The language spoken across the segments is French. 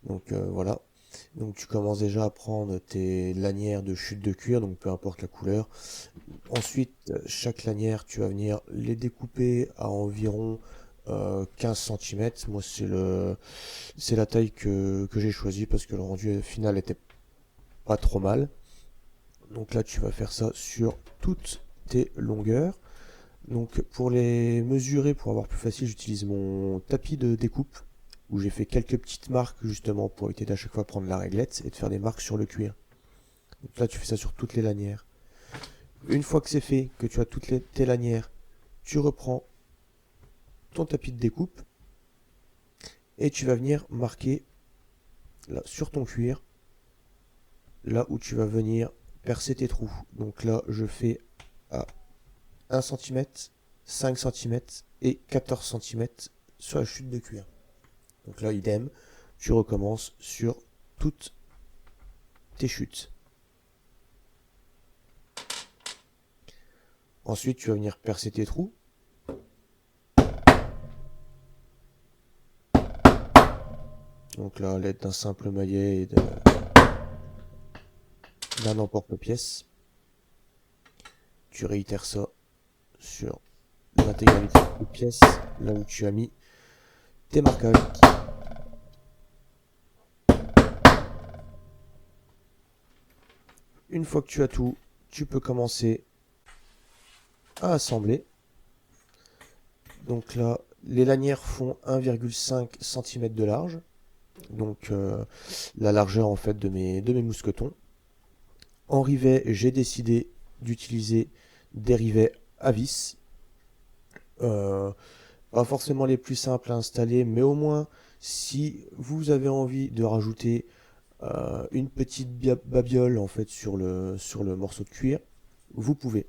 Donc voilà. Donc tu commences déjà à prendre tes lanières de chute de cuir, donc peu importe la couleur. Ensuite, chaque lanière, tu vas venir les découper à environ 15 cm. Moi, c'est la taille que j'ai choisie parce que le rendu final était pas trop mal. Donc là, tu vas faire ça sur toutes tes longueurs. Donc pour les mesurer, pour avoir plus facile, j'utilise mon tapis de découpe où j'ai fait quelques petites marques justement pour éviter d'à chaque fois prendre la réglette et de faire des marques sur le cuir. Donc là, tu fais ça sur toutes les lanières. Une fois que c'est fait, que tu as tes lanières, tu reprends ton tapis de découpe et tu vas venir marquer là, sur ton cuir, là où tu vas venir percer tes trous. Donc là, je fais à 1 cm, 5 cm et 14 cm sur la chute de cuir. Donc là, idem, tu recommences sur toutes tes chutes. Ensuite, tu vas venir percer tes trous. Donc là, à l'aide d'un simple maillet et d'un emporte-pièce, tu réitères ça sur l'intégralité des pièces, là où tu as mis tes marquages. Une fois que tu as tout, tu peux commencer à assembler. Donc là, les lanières font 1,5 cm de large. Donc la largeur en fait de mes mousquetons. En rivet, j'ai décidé d'utiliser des rivets à vis. Euh, Pas forcément les plus simples à installer, mais au moins si vous avez envie de rajouter une petite babiole en fait sur le morceau de cuir, vous pouvez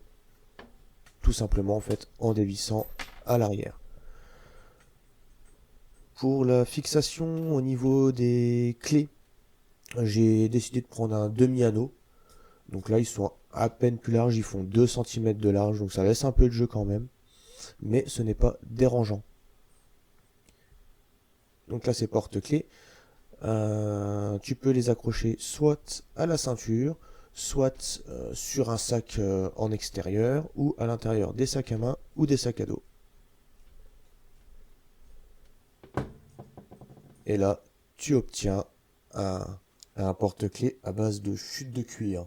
tout simplement en fait en dévissant à l'arrière. Pour la fixation au niveau des clés, j'ai décidé de prendre un demi-anneau. Donc là ils sont à peine plus larges, ils font 2 cm de large, donc ça laisse un peu de jeu quand même, mais ce n'est pas dérangeant. Donc là ces porte-clés, tu peux les accrocher soit à la ceinture, soit sur un sac en extérieur ou à l'intérieur des sacs à main ou des sacs à dos. Et là, tu obtiens un porte-clés à base de chute de cuir.